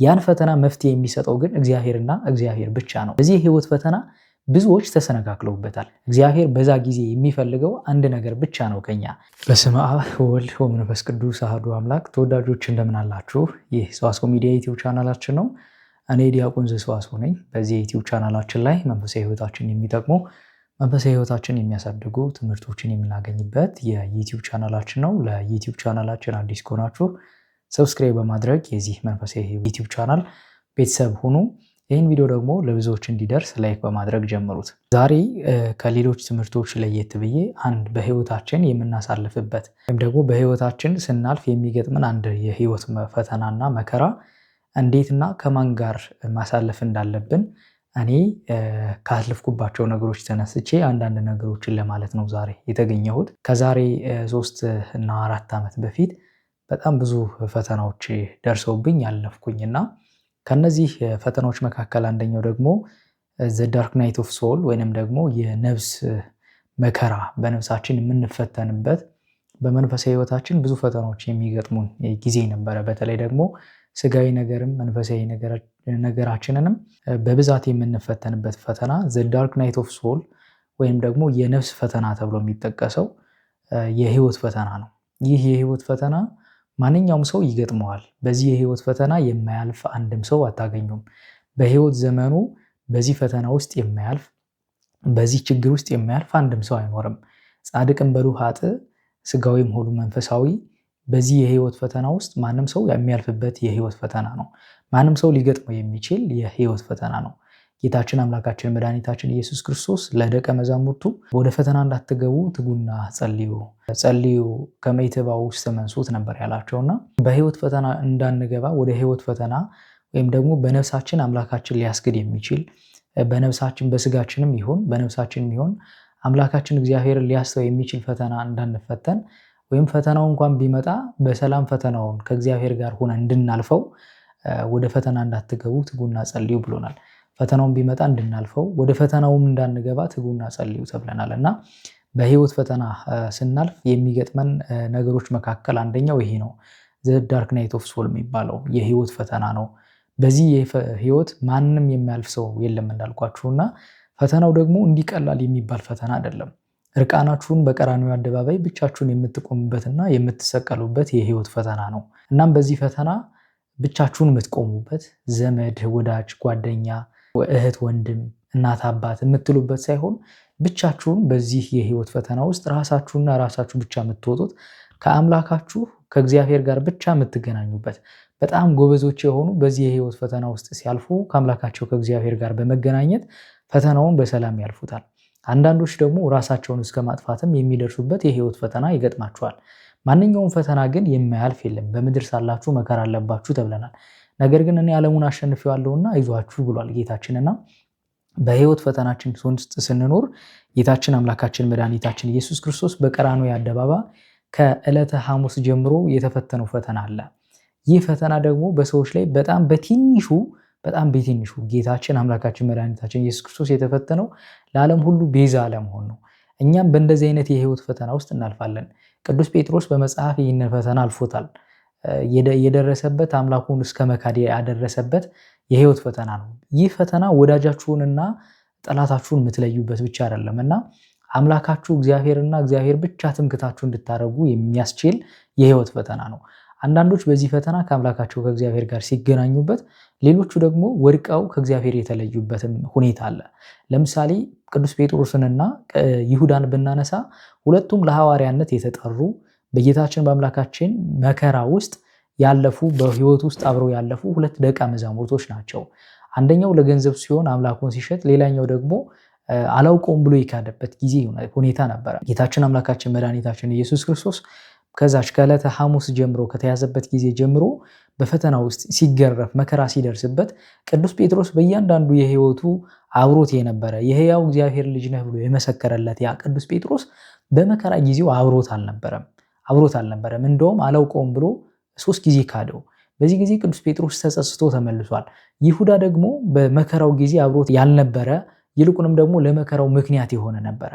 ያን ፈተና መፍትሄ የሚሰጠው ግን እግዚአብሔርና እግዚአብሔር ብቻ ነው። በዚህ የህይወት ፈተና ብዙዎች ተሰነካክለውበታል። እግዚአብሔር በዛ ጊዜ የሚፈልገው አንድ ነገር ብቻ ነው ከኛ። በስመ አብ ወወልድ ወመንፈስ ቅዱስ አሐዱ አምላክ። ተወዳጆች እንደምን አላችሁ? ይህ ሰዋስው ሚዲያ ዩቲዩብ ቻናላችን ነው። እኔ ዲያቆን ዘሰዋስው ነኝ። በዚህ ዩቲዩብ ቻናላችን ላይ መንፈሳዊ ህይወታችን የሚጠቅሙ መንፈሳዊ ህይወታችን የሚያሳድጉ ትምህርቶችን የምናገኝበት የዩቲዩብ ቻናላችን ነው። ለዩቲዩብ ቻናላችን አዲስ ከሆናችሁ ሰብስክራይብ በማድረግ የዚህ መንፈሳዊ ዩቲዩብ ቻናል ቤተሰብ ሁኑ። ይህን ቪዲዮ ደግሞ ለብዙዎች እንዲደርስ ላይክ በማድረግ ጀምሩት። ዛሬ ከሌሎች ትምህርቶች ለየት ብዬ አንድ በህይወታችን የምናሳልፍበት ወይም ደግሞ በህይወታችን ስናልፍ የሚገጥምን አንድ የህይወት ፈተናና መከራ እንዴትና ከማን ጋር ማሳለፍ እንዳለብን እኔ ካለፍኩባቸው ነገሮች ተነስቼ አንዳንድ ነገሮችን ለማለት ነው ዛሬ የተገኘሁት። ከዛሬ 3 እና 4 ዓመት በፊት በጣም ብዙ ፈተናዎች ደርሰውብኝ ያለፍኩኝና ከነዚህ ፈተናዎች መካከል አንደኛው ደግሞ ዘ ዳርክ ናይት ኦፍ ሶል ወይንም ደግሞ የነፍስ መከራ፣ በነፍሳችን የምንፈተንበት በመንፈሳዊ ህይወታችን ብዙ ፈተናዎች የሚገጥሙን ጊዜ ነበረ። በተለይ ደግሞ ስጋዊ ነገርም መንፈሳዊ ነገራችንንም በብዛት የምንፈተንበት ፈተና ዘ ዳርክ ናይት ኦፍ ሶል ወይም ደግሞ የነፍስ ፈተና ተብሎ የሚጠቀሰው የህይወት ፈተና ነው። ይህ የህይወት ፈተና ማንኛውም ሰው ይገጥመዋል። በዚህ የህይወት ፈተና የማያልፍ አንድም ሰው አታገኙም። በህይወት ዘመኑ በዚህ ፈተና ውስጥ የማያልፍ በዚህ ችግር ውስጥ የማያልፍ አንድም ሰው አይኖርም። ጻድቅም በሉ ኃጥእ፣ ስጋዊም ሆኑ መንፈሳዊ በዚህ የህይወት ፈተና ውስጥ ማንም ሰው የሚያልፍበት የህይወት ፈተና ነው። ማንም ሰው ሊገጥመው የሚችል የህይወት ፈተና ነው። ጌታችን አምላካችን መድኃኒታችን ኢየሱስ ክርስቶስ ለደቀ መዛሙርቱ ወደ ፈተና እንዳትገቡ ትጉና ጸልዩ ከመ ይትበኡ ውስተ መንሱት ነበር ያላቸውና በህይወት ፈተና እንዳንገባ ወደ ህይወት ፈተና ወይም ደግሞ በነፍሳችን አምላካችን ሊያስግድ የሚችል በነፍሳችን በስጋችንም ይሁን በነፍሳችንም ይሁን አምላካችን እግዚአብሔርን ሊያስተው የሚችል ፈተና እንዳንፈተን ወይም ፈተናው እንኳን ቢመጣ በሰላም ፈተናውን ከእግዚአብሔር ጋር ሆነን እንድናልፈው ወደ ፈተና እንዳትገቡ ትጉና ጸልዩ ብሎናል። ፈተናውን ቢመጣ እንድናልፈው ወደ ፈተናውም እንዳንገባ ትጉና ጸልዩ ተብለናል እና በህይወት ፈተና ስናልፍ የሚገጥመን ነገሮች መካከል አንደኛው ይሄ ነው። ዘ ዳርክ ናይት ኦፍ ሶል የሚባለው የህይወት ፈተና ነው። በዚህ ህይወት ማንም የሚያልፍ ሰው የለም እንዳልኳችሁና ፈተናው ደግሞ እንዲቀላል የሚባል ፈተና አይደለም። እርቃናችሁን በቀራንዮ አደባባይ ብቻችሁን የምትቆሙበትና የምትሰቀሉበት የህይወት ፈተና ነው። እናም በዚህ ፈተና ብቻችሁን የምትቆሙበት ዘመድ፣ ወዳጅ፣ ጓደኛ፣ እህት፣ ወንድም፣ እናት፣ አባት የምትሉበት ሳይሆን ብቻችሁን በዚህ የህይወት ፈተና ውስጥ ራሳችሁና ራሳችሁ ብቻ የምትወጡት ከአምላካችሁ ከእግዚአብሔር ጋር ብቻ የምትገናኙበት በጣም ጎበዞች የሆኑ በዚህ የህይወት ፈተና ውስጥ ሲያልፉ ከአምላካቸው ከእግዚአብሔር ጋር በመገናኘት ፈተናውን በሰላም ያልፉታል። አንዳንዶች ደግሞ ራሳቸውን እስከ ማጥፋትም የሚደርሱበት የህይወት ፈተና ይገጥማቸዋል። ማንኛውም ፈተና ግን የማያልፍ የለም። በምድር ሳላችሁ መከራ አለባችሁ ተብለናል። ነገር ግን እኔ ዓለሙን አሸንፌዋለሁና አይዟችሁ ብሏል ጌታችንና በህይወት ፈተናችን ውስጥ ስንኖር ጌታችን አምላካችን መድኃኒታችን ኢየሱስ ክርስቶስ በቀራንዮ አደባባይ ከዕለተ ሐሙስ ጀምሮ የተፈተነው ፈተና አለ። ይህ ፈተና ደግሞ በሰዎች ላይ በጣም በትንሹ ጌታችን አምላካችን መድኃኒታችን ኢየሱስ ክርስቶስ የተፈተነው ለዓለም ሁሉ ቤዛ ለመሆን ነው። እኛም በእንደዚህ አይነት የህይወት ፈተና ውስጥ እናልፋለን። ቅዱስ ጴጥሮስ በመጽሐፍ ይህንን ፈተና አልፎታል። የደረሰበት አምላኩን እስከ መካድ ያደረሰበት የህይወት ፈተና ነው። ይህ ፈተና ወዳጃችሁንና ጠላታችሁን የምትለዩበት ብቻ አይደለም እና አምላካችሁ እግዚአብሔርና እግዚአብሔር ብቻ ትምክታችሁ እንድታደርጉ የሚያስችል የህይወት ፈተና ነው። አንዳንዶች በዚህ ፈተና ከአምላካቸው ከእግዚአብሔር ጋር ሲገናኙበት፣ ሌሎቹ ደግሞ ወድቀው ከእግዚአብሔር የተለዩበትም ሁኔታ አለ። ለምሳሌ ቅዱስ ጴጥሮስንና ይሁዳን ብናነሳ ሁለቱም ለሐዋርያነት የተጠሩ በጌታችን በአምላካችን መከራ ውስጥ ያለፉ በህይወት ውስጥ አብረው ያለፉ ሁለት ደቀ መዛሙርቶች ናቸው። አንደኛው ለገንዘብ ሲሆን አምላኩን ሲሸጥ፣ ሌላኛው ደግሞ አላውቀውም ብሎ የካደበት ጊዜ ሁኔታ ነበረ። ጌታችን አምላካችን መድኃኒታችን ኢየሱስ ክርስቶስ ከዛች ከዕለተ ሐሙስ ጀምሮ ከተያዘበት ጊዜ ጀምሮ በፈተና ውስጥ ሲገረፍ መከራ ሲደርስበት ቅዱስ ጴጥሮስ በእያንዳንዱ የህይወቱ አብሮት የነበረ የሕያው እግዚአብሔር ልጅ ነህ ብሎ የመሰከረለት ያ ቅዱስ ጴጥሮስ በመከራ ጊዜው አብሮት አልነበረም። እንደውም አላውቀውም ብሎ 3 ጊዜ ካደው። በዚህ ጊዜ ቅዱስ ጴጥሮስ ተጸጽቶ ተመልሷል። ይሁዳ ደግሞ በመከራው ጊዜ አብሮት ያልነበረ ይልቁንም ደግሞ ለመከራው ምክንያት የሆነ ነበረ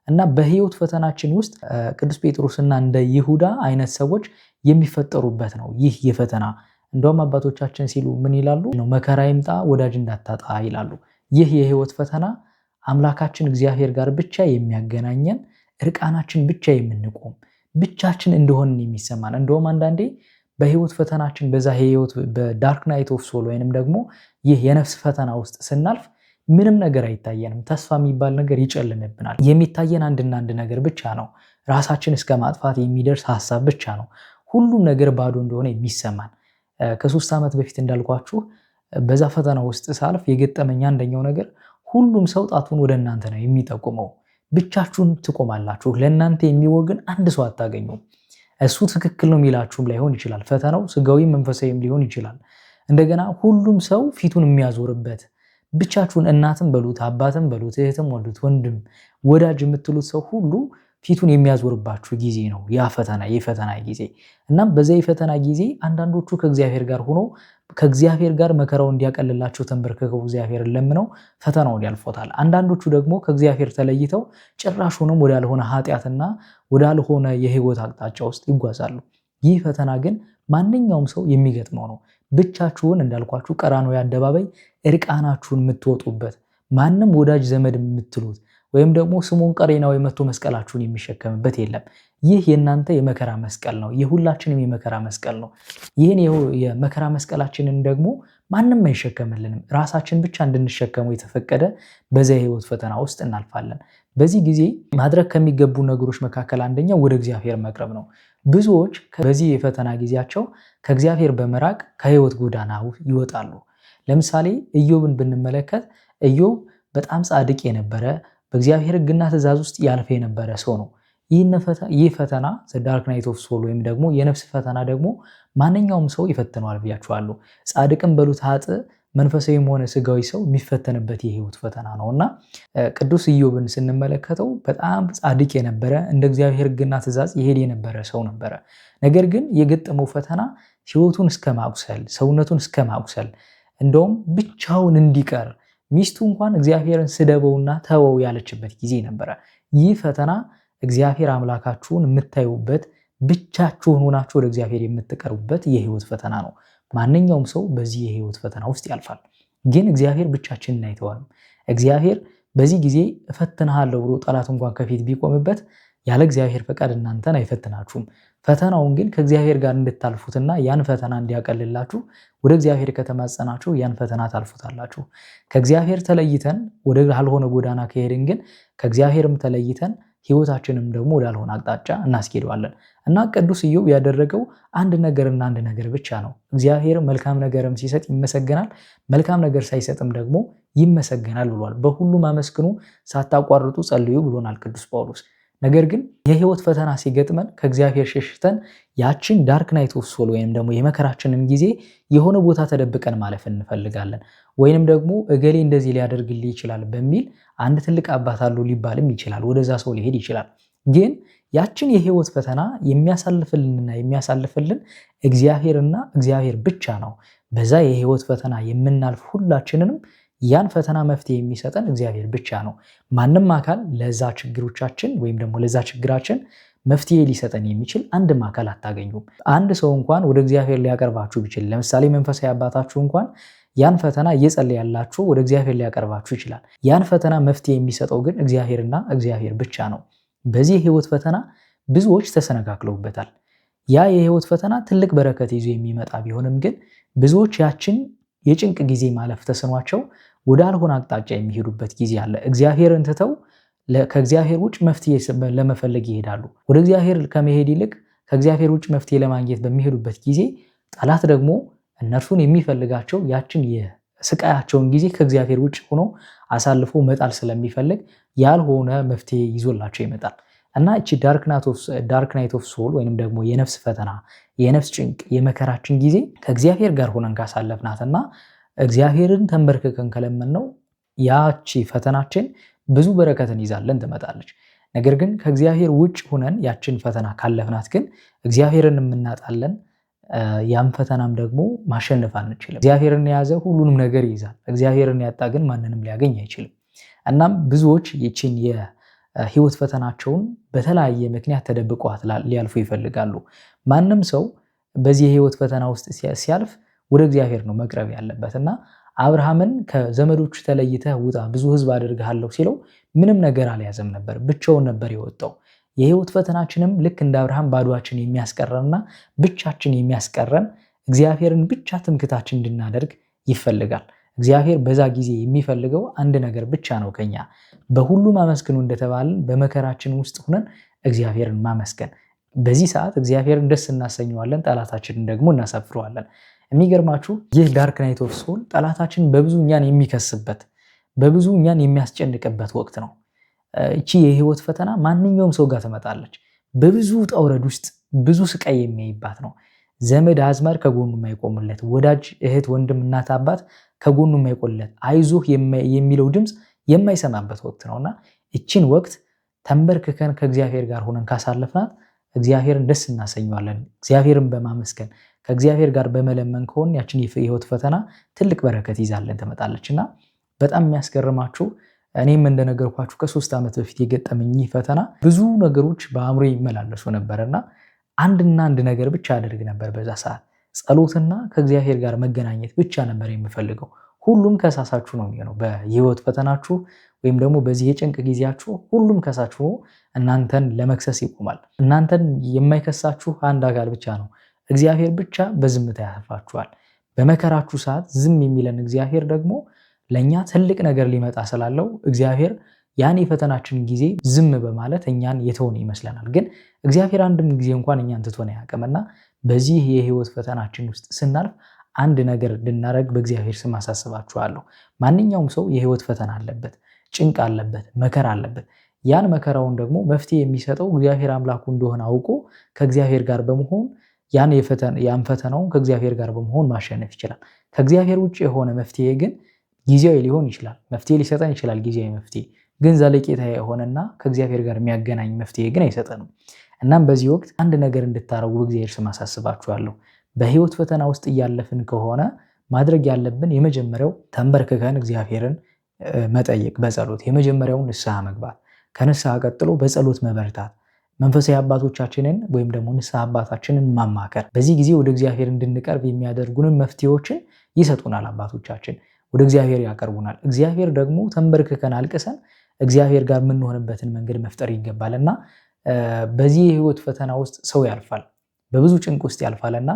እና በህይወት ፈተናችን ውስጥ ቅዱስ ጴጥሮስና እንደ ይሁዳ አይነት ሰዎች የሚፈጠሩበት ነው ይህ የፈተና እንደውም አባቶቻችን ሲሉ ምን ይላሉ? መከራ ይምጣ ወዳጅ እንዳታጣ ይላሉ። ይህ የህይወት ፈተና አምላካችን እግዚአብሔር ጋር ብቻ የሚያገናኘን፣ እርቃናችን ብቻ የምንቆም ብቻችን እንደሆንን የሚሰማን። እንደውም አንዳንዴ በህይወት ፈተናችን በዛ ህይወት በዳርክ ናይት ኦፍ ሶል ወይንም ደግሞ ይህ የነፍስ ፈተና ውስጥ ስናልፍ ምንም ነገር አይታየንም። ተስፋ የሚባል ነገር ይጨልምብናል። የሚታየን አንድና አንድ ነገር ብቻ ነው። ራሳችን እስከ ማጥፋት የሚደርስ ሀሳብ ብቻ ነው። ሁሉም ነገር ባዶ እንደሆነ የሚሰማን። ከ3 ዓመት በፊት እንዳልኳችሁ በዛ ፈተና ውስጥ ሳልፍ የገጠመኝ አንደኛው ነገር ሁሉም ሰው ጣቱን ወደ እናንተ ነው የሚጠቁመው። ብቻችሁን ትቆማላችሁ። ለእናንተ የሚወግን አንድ ሰው አታገኙም። እሱ ትክክል ነው የሚላችሁም ላይሆን ይችላል። ፈተናው ስጋዊም መንፈሳዊም ሊሆን ይችላል። እንደገና ሁሉም ሰው ፊቱን የሚያዞርበት ብቻችሁን እናትም በሉት አባትም በሉት እህትም ወሉት ወንድም ወዳጅ የምትሉት ሰው ሁሉ ፊቱን የሚያዞርባችሁ ጊዜ ነው ያ ፈተና የፈተና ጊዜ። እናም በዛ የፈተና ጊዜ አንዳንዶቹ ከእግዚአብሔር ጋር ሆኖ ከእግዚአብሔር ጋር መከራውን እንዲያቀልላቸው ተንበርከከው እግዚአብሔርን ለምነው ፈተናውን ያልፎታል። አንዳንዶቹ ደግሞ ከእግዚአብሔር ተለይተው ጭራሹንም ወዳልሆነ ኃጢአትና ወዳልሆነ የህይወት አቅጣጫ ውስጥ ይጓዛሉ። ይህ ፈተና ግን ማንኛውም ሰው የሚገጥመው ነው። ብቻችሁን እንዳልኳችሁ ቀራንዮ አደባባይ እርቃናችሁን የምትወጡበት ማንም ወዳጅ ዘመድ የምትሉት ወይም ደግሞ ስሙን ቀሬናዊ መጥቶ መስቀላችሁን የሚሸከምበት የለም። ይህ የእናንተ የመከራ መስቀል ነው። የሁላችንም የመከራ መስቀል ነው። ይህን የመከራ መስቀላችንን ደግሞ ማንም አይሸከምልንም። ራሳችን ብቻ እንድንሸከመው የተፈቀደ በዛ የህይወት ፈተና ውስጥ እናልፋለን። በዚህ ጊዜ ማድረግ ከሚገቡ ነገሮች መካከል አንደኛው ወደ እግዚአብሔር መቅረብ ነው። ብዙዎች በዚህ የፈተና ጊዜያቸው ከእግዚአብሔር በመራቅ ከህይወት ጎዳና ይወጣሉ። ለምሳሌ ኢዮብን ብንመለከት ኢዮብ በጣም ጻድቅ የነበረ በእግዚአብሔር ሕግና ትእዛዝ ውስጥ ያልፈ የነበረ ሰው ነው። ይህ ፈተና ዳርክ ናይት ኦፍ ሶል ወይም ደግሞ የነፍስ ፈተና ደግሞ ማንኛውም ሰው ይፈትነዋል ብያችኋለሁ። ጻድቅም በሉት ኃጥእ መንፈሳዊም ሆነ ስጋዊ ሰው የሚፈተንበት የህይወት ፈተና ነውና ቅዱስ ኢዮብን ስንመለከተው በጣም ጻድቅ የነበረ እንደ እግዚአብሔር ሕግና ትእዛዝ ይሄድ የነበረ ሰው ነበረ። ነገር ግን የገጠመው ፈተና ህይወቱን እስከ ማቁሰል፣ ሰውነቱን እስከ ማቁሰል፣ እንደውም ብቻውን እንዲቀር ሚስቱ እንኳን እግዚአብሔርን ስደበውና ተወው ያለችበት ጊዜ ነበረ። ይህ ፈተና እግዚአብሔር አምላካችሁን የምታዩበት፣ ብቻችሁን ሆናችሁ ወደ እግዚአብሔር የምትቀርቡበት የህይወት ፈተና ነው። ማንኛውም ሰው በዚህ የህይወት ፈተና ውስጥ ያልፋል። ግን እግዚአብሔር ብቻችንን አይተዋልም። እግዚአብሔር በዚህ ጊዜ እፈትንሃለሁ ብሎ ጠላት እንኳን ከፊት ቢቆምበት ያለ እግዚአብሔር ፈቃድ እናንተን አይፈትናችሁም። ፈተናውን ግን ከእግዚአብሔር ጋር እንድታልፉትና ያን ፈተና እንዲያቀልላችሁ ወደ እግዚአብሔር ከተማጸናችሁ ያን ፈተና ታልፉታላችሁ። ከእግዚአብሔር ተለይተን ወደ አልሆነ ጎዳና ከሄድን ግን ከእግዚአብሔርም ተለይተን ህይወታችንም ደግሞ ወዳልሆነ አቅጣጫ እናስኬደዋለን። እና ቅዱስ ኢዮብ ያደረገው አንድ ነገርና አንድ ነገር ብቻ ነው። እግዚአብሔር መልካም ነገርም ሲሰጥ ይመሰገናል፣ መልካም ነገር ሳይሰጥም ደግሞ ይመሰገናል ብሏል። በሁሉም አመስግኑ ሳታቋርጡ ጸልዩ ብሎናል ቅዱስ ጳውሎስ። ነገር ግን የህይወት ፈተና ሲገጥመን ከእግዚአብሔር ሸሽተን ያችን ዳርክ ናይት ኦፍ ሶል ወይንም ደግሞ የመከራችንን ጊዜ የሆነ ቦታ ተደብቀን ማለፍ እንፈልጋለን። ወይንም ደግሞ እገሌ እንደዚህ ሊያደርግልኝ ይችላል በሚል አንድ ትልቅ አባት አለው ሊባልም ይችላል፣ ወደዛ ሰው ሊሄድ ይችላል። ግን ያችን የህይወት ፈተና የሚያሳልፍልንና የሚያሳልፍልን እግዚአብሔርና እግዚአብሔር ብቻ ነው። በዛ የህይወት ፈተና የምናልፍ ሁላችንንም ያን ፈተና መፍትሄ የሚሰጠን እግዚአብሔር ብቻ ነው። ማንም አካል ለዛ ችግሮቻችን ወይም ደግሞ ለዛ ችግራችን መፍትሄ ሊሰጠን የሚችል አንድም አካል አታገኙም። አንድ ሰው እንኳን ወደ እግዚአብሔር ሊያቀርባችሁ ቢችል፣ ለምሳሌ መንፈሳዊ አባታችሁ እንኳን ያን ፈተና እየጸለያላችሁ ወደ እግዚአብሔር ሊያቀርባችሁ ይችላል። ያን ፈተና መፍትሄ የሚሰጠው ግን እግዚአብሔርና እግዚአብሔር ብቻ ነው። በዚህ የህይወት ፈተና ብዙዎች ተሰነካክለውበታል። ያ የህይወት ፈተና ትልቅ በረከት ይዞ የሚመጣ ቢሆንም ግን ብዙዎች ያችን የጭንቅ ጊዜ ማለፍ ተስኗቸው ወደ አልሆነ አቅጣጫ የሚሄዱበት ጊዜ አለ። እግዚአብሔርን ትተው ከእግዚአብሔር ውጭ መፍትሄ ለመፈለግ ይሄዳሉ። ወደ እግዚአብሔር ከመሄድ ይልቅ ከእግዚአብሔር ውጭ መፍትሄ ለማግኘት በሚሄዱበት ጊዜ ጠላት ደግሞ እነርሱን የሚፈልጋቸው ያችን የስቃያቸውን ጊዜ ከእግዚአብሔር ውጭ ሆኖ አሳልፎ መጣል ስለሚፈልግ ያልሆነ መፍትሄ ይዞላቸው ይመጣል እና እቺ ዳርክ ናይት ኦፍ ሶል ወይንም ደግሞ የነፍስ ፈተና፣ የነፍስ ጭንቅ፣ የመከራችን ጊዜ ከእግዚአብሔር ጋር ሆነን ካሳለፍናትና እግዚአብሔርን ተንበርክከን ከለመንነው ያቺ ፈተናችን ብዙ በረከትን ይዛለን ትመጣለች። ነገር ግን ከእግዚአብሔር ውጭ ሆነን ያችን ፈተና ካለፍናት ግን እግዚአብሔርን እናጣለን። ያም ፈተናም ደግሞ ማሸነፍ አንችልም። እግዚአብሔርን የያዘ ሁሉንም ነገር ይይዛል። እግዚአብሔርን ያጣ ግን ማንንም ሊያገኝ አይችልም። እናም ብዙዎች ይችን የህይወት ፈተናቸውን በተለያየ ምክንያት ተደብቀዋት ሊያልፉ ይፈልጋሉ። ማንም ሰው በዚህ የህይወት ፈተና ውስጥ ሲያልፍ ወደ እግዚአብሔር ነው መቅረብ ያለበት እና አብርሃምን ከዘመዶቹ ተለይተህ ውጣ ብዙ ሕዝብ አደርግሃለሁ ሲለው ምንም ነገር አልያዘም ነበር፣ ብቻውን ነበር የወጣው። የህይወት ፈተናችንም ልክ እንደ አብርሃም ባዶአችን የሚያስቀረንና ብቻችን የሚያስቀረን እግዚአብሔርን ብቻ ትምክታችን እንድናደርግ ይፈልጋል። እግዚአብሔር በዛ ጊዜ የሚፈልገው አንድ ነገር ብቻ ነው ከኛ። በሁሉም አመስግኑ እንደተባልን በመከራችን ውስጥ ሆነን እግዚአብሔርን ማመስገን። በዚህ ሰዓት እግዚአብሔርን ደስ እናሰኘዋለን፣ ጠላታችንን ደግሞ እናሳፍረዋለን። የሚገርማችሁ ይህ ዳርክ ናይት ኦፍ ሶል ጠላታችን በብዙ እኛን የሚከስበት በብዙ እኛን የሚያስጨንቅበት ወቅት ነው። እቺ የህይወት ፈተና ማንኛውም ሰው ጋር ትመጣለች። በብዙ ውጣ ውረድ ውስጥ ብዙ ስቃይ የሚያይባት ነው። ዘመድ አዝማድ ከጎኑ የማይቆምለት፣ ወዳጅ እህት፣ ወንድም፣ እናት፣ አባት ከጎኑ የማይቆምለት፣ አይዞህ የሚለው ድምፅ የማይሰማበት ወቅት ነውና እቺን ወቅት ተንበርክከን ከእግዚአብሔር ጋር ሆነን ካሳለፍናት እግዚአብሔርን ደስ እናሰኘዋለን። እግዚአብሔርን በማመስገን ከእግዚአብሔር ጋር በመለመን ከሆን ያችን የህይወት ፈተና ትልቅ በረከት ይዛለን ትመጣለች እና በጣም የሚያስገርማችሁ እኔም እንደነገርኳችሁ ከ3 ዓመት በፊት የገጠመኝ ፈተና ብዙ ነገሮች በአእምሮ ይመላለሱ ነበርና አንድና አንድ ነገር ብቻ አደርግ ነበር። በዛ ሰዓት ጸሎትና ከእግዚአብሔር ጋር መገናኘት ብቻ ነበር የምፈልገው። ሁሉም ከሳሳችሁ ነው የሚሆነው በህይወት ፈተናችሁ ወይም ደግሞ በዚህ የጭንቅ ጊዜያችሁ ሁሉም ከሳችሁ እናንተን ለመክሰስ ይቆማል። እናንተን የማይከሳችሁ አንድ አካል ብቻ ነው፣ እግዚአብሔር ብቻ በዝምታ ያልፋችኋል። በመከራችሁ ሰዓት ዝም የሚለን እግዚአብሔር ደግሞ ለኛ ትልቅ ነገር ሊመጣ ስላለው እግዚአብሔር ያን የፈተናችን ጊዜ ዝም በማለት እኛን የተወን ይመስለናል። ግን እግዚአብሔር አንድም ጊዜ እንኳን እኛን ትቶን አያውቅምና በዚህ የህይወት ፈተናችን ውስጥ ስናልፍ አንድ ነገር እንድናደርግ በእግዚአብሔር ስም አሳስባችኋለሁ። ማንኛውም ሰው የህይወት ፈተና አለበት፣ ጭንቅ አለበት፣ መከራ አለበት። ያን መከራውን ደግሞ መፍትሄ የሚሰጠው እግዚአብሔር አምላኩ እንደሆነ አውቆ ከእግዚአብሔር ጋር በመሆን ያን ፈተናውን ከእግዚአብሔር ጋር በመሆን ማሸነፍ ይችላል። ከእግዚአብሔር ውጭ የሆነ መፍትሄ ግን ጊዜያዊ ሊሆን ይችላል። መፍትሄ ሊሰጠን ይችላል፣ ጊዜያዊ መፍትሄ ግን ዘለቄታ የሆነና ከእግዚአብሔር ጋር የሚያገናኝ መፍትሄ ግን አይሰጠንም። እናም በዚህ ወቅት አንድ ነገር እንድታረጉ በእግዚአብሔር ስም አሳስባችኋለሁ። በህይወት ፈተና ውስጥ እያለፍን ከሆነ ማድረግ ያለብን የመጀመሪያው ተንበርክከን እግዚአብሔርን መጠየቅ በጸሎት የመጀመሪያውን ንስሐ መግባት፣ ከንስሐ ቀጥሎ በጸሎት መበርታት፣ መንፈሳዊ አባቶቻችንን ወይም ደግሞ ንስሐ አባታችንን ማማከር። በዚህ ጊዜ ወደ እግዚአብሔር እንድንቀርብ የሚያደርጉንን መፍትሄዎችን ይሰጡናል አባቶቻችን፣ ወደ እግዚአብሔር ያቀርቡናል። እግዚአብሔር ደግሞ ተንበርክከን አልቅሰን እግዚአብሔር ጋር የምንሆንበትን መንገድ መፍጠር ይገባልና በዚህ የህይወት ፈተና ውስጥ ሰው ያልፋል፣ በብዙ ጭንቅ ውስጥ ያልፋልና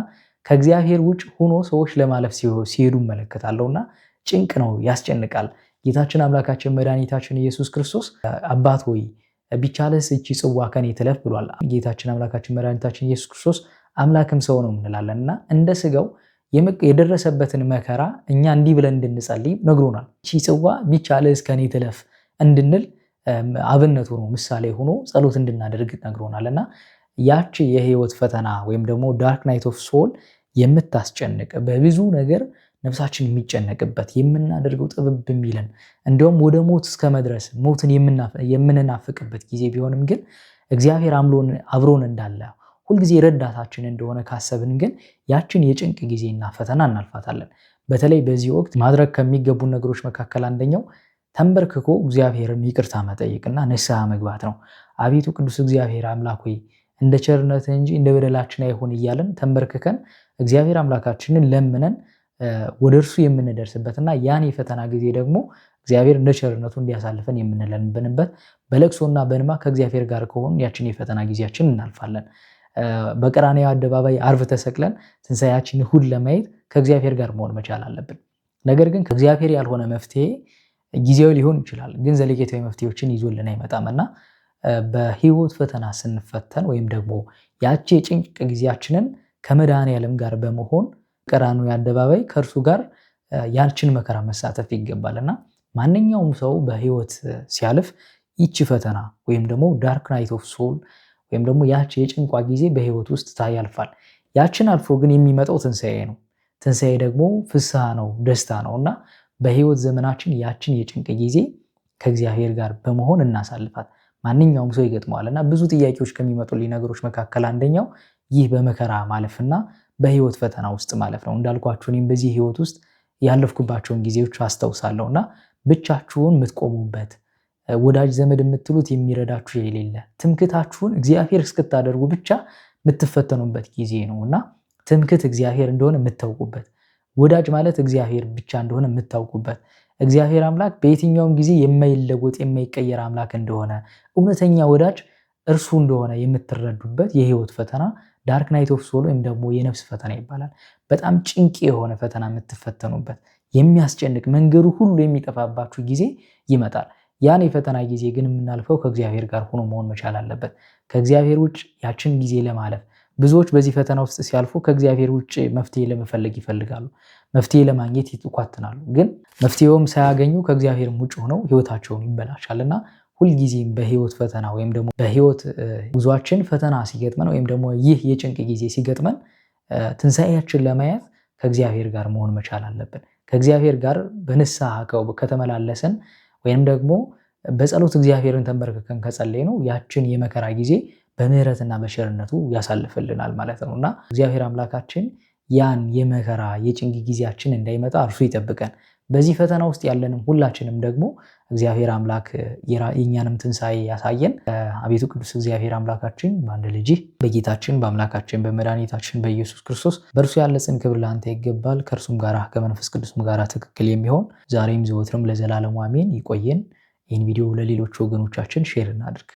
ከእግዚአብሔር ውጭ ሆኖ ሰዎች ለማለፍ ሲሄዱ እመለከታለሁና ጭንቅ ነው፣ ያስጨንቃል። ጌታችን አምላካችን መድኃኒታችን ኢየሱስ ክርስቶስ አባት ሆይ ቢቻልስ እቺ ጽዋ ከኔ ትለፍ ብሏል። ጌታችን አምላካችን መድኃኒታችን ኢየሱስ ክርስቶስ አምላክም ሰው ነው እንላለንና እንደ ስጋው የደረሰበትን መከራ እኛ እንዲህ ብለን እንድንጸልይ ነግሮናል። እቺ ጽዋ ቢቻልስ ከኔ ትለፍ እንድንል አብነት ሆኖ ምሳሌ ሆኖ ጸሎት እንድናደርግ ነግሮናልና ያቺ የህይወት ፈተና ወይም ደግሞ ዳርክ ናይት ኦፍ ሶል የምታስጨንቅ በብዙ ነገር ነፍሳችን የሚጨነቅበት የምናደርገው ጥብብ የሚለን እንደውም ወደ ሞት እስከ መድረስ ሞትን የምንናፍቅበት ጊዜ ቢሆንም ግን እግዚአብሔር አብሮን እንዳለ ሁልጊዜ ረዳታችን እንደሆነ ካሰብን ግን ያችን የጭንቅ ጊዜና ፈተና እናልፋታለን። በተለይ በዚህ ወቅት ማድረግ ከሚገቡ ነገሮች መካከል አንደኛው ተንበርክኮ እግዚአብሔርን ይቅርታ መጠየቅና ንስሐ መግባት ነው። አቤቱ ቅዱስ እግዚአብሔር አምላክ ሆይ እንደ ቸርነትህ እንጂ እንደ በደላችን አይሁን እያለን ተንበርክከን እግዚአብሔር አምላካችንን ለምነን ወደ እርሱ የምንደርስበትና ያን የፈተና ጊዜ ደግሞ እግዚአብሔር እንደ ቸርነቱ እንዲያሳልፈን የምንለምንበት በለቅሶና በእንባ ከእግዚአብሔር ጋር ከሆን ያችን የፈተና ጊዜያችን እናልፋለን። በቀራንዮ አደባባይ አርብ ተሰቅለን ትንሣኤያችን እሑድ ለማየት ከእግዚአብሔር ጋር መሆን መቻል አለብን። ነገር ግን ከእግዚአብሔር ያልሆነ መፍትሄ ጊዜያዊ ሊሆን ይችላል፣ ግን ዘለቄታዊ መፍትሄዎችን ይዞልን አይመጣምና በህይወት ፈተና ስንፈተን ወይም ደግሞ ያቺ የጭንቅ ጊዜያችንን ከመድኃኔዓለም ጋር በመሆን ቀራንዮ አደባባይ ከእርሱ ጋር ያችን መከራ መሳተፍ ይገባልና ማንኛውም ሰው በህይወት ሲያልፍ ይቺ ፈተና ወይም ደግሞ ዳርክ ናይት ኦፍ ሶል ወይም ደግሞ ያቺ የጭንቋ ጊዜ በህይወት ውስጥ ታያልፋል። ያችን አልፎ ግን የሚመጣው ትንሣኤ ነው። ትንሣኤ ደግሞ ፍስሐ ነው፣ ደስታ ነውና በህይወት ዘመናችን ያችን የጭንቅ ጊዜ ከእግዚአብሔር ጋር በመሆን እናሳልፋት። ማንኛውም ሰው ይገጥመዋልና ብዙ ጥያቄዎች ከሚመጡልኝ ነገሮች መካከል አንደኛው ይህ በመከራ ማለፍና በህይወት ፈተና ውስጥ ማለፍ ነው። እንዳልኳችሁ እኔም በዚህ ህይወት ውስጥ ያለፍኩባቸውን ጊዜዎች አስታውሳለሁና ብቻችሁን የምትቆሙበት ወዳጅ ዘመድ የምትሉት የሚረዳችሁ የሌለ ትምክታችሁን እግዚአብሔር እስክታደርጉ ብቻ የምትፈተኑበት ጊዜ ነውና ትምክት እግዚአብሔር እንደሆነ የምታውቁበት ወዳጅ ማለት እግዚአብሔር ብቻ እንደሆነ የምታውቁበት እግዚአብሔር አምላክ በየትኛውም ጊዜ የማይለወጥ የማይቀየር አምላክ እንደሆነ እውነተኛ ወዳጅ እርሱ እንደሆነ የምትረዱበት የህይወት ፈተና ዳርክ ናይት ኦፍ ሶል ወይም ደግሞ የነፍስ ፈተና ይባላል። በጣም ጭንቅ የሆነ ፈተና የምትፈተኑበት የሚያስጨንቅ መንገዱ ሁሉ የሚጠፋባችሁ ጊዜ ይመጣል። ያን የፈተና ጊዜ ግን የምናልፈው ከእግዚአብሔር ጋር ሆኖ መሆን መቻል አለበት። ከእግዚአብሔር ውጭ ያችን ጊዜ ለማለፍ ብዙዎች በዚህ ፈተና ውስጥ ሲያልፉ ከእግዚአብሔር ውጭ መፍትሄ ለመፈለግ ይፈልጋሉ። መፍትሄ ለማግኘት ይኳትናሉ። ግን መፍትሄውም ሳያገኙ ከእግዚአብሔር ውጭ ሆነው ህይወታቸውን ይበላሻልና ሁልጊዜም በህይወት ፈተና ወይም ደግሞ በህይወት ጉዟችን ፈተና ሲገጥመን ወይም ደግሞ ይህ የጭንቅ ጊዜ ሲገጥመን ትንሣኤያችን ለማየት ከእግዚአብሔር ጋር መሆን መቻል አለብን። ከእግዚአብሔር ጋር በንስሐ ከተመላለስን ወይም ደግሞ በጸሎት እግዚአብሔርን ተንበርክከን ከጸለይ ነው ያችን የመከራ ጊዜ በምህረትና በቸርነቱ ያሳልፍልናል ማለት ነውና እግዚአብሔር አምላካችን ያን የመከራ የጭንቅ ጊዜያችን እንዳይመጣ እርሱ ይጠብቀን። በዚህ ፈተና ውስጥ ያለንም ሁላችንም ደግሞ እግዚአብሔር አምላክ የኛንም ትንሣኤ ያሳየን። አቤቱ ቅዱስ እግዚአብሔር አምላካችን በአንድ ልጅህ በጌታችን በአምላካችን በመድኃኒታችን በኢየሱስ ክርስቶስ በእርሱ ያለ ጽን ክብር ለአንተ ይገባል። ከእርሱም ጋር ከመንፈስ ቅዱስም ጋር ትክክል የሚሆን ዛሬም ዘወትርም ለዘላለሙ አሜን። ይቆየን። ይህን ቪዲዮ ለሌሎች ወገኖቻችን ሼር እናድርግ።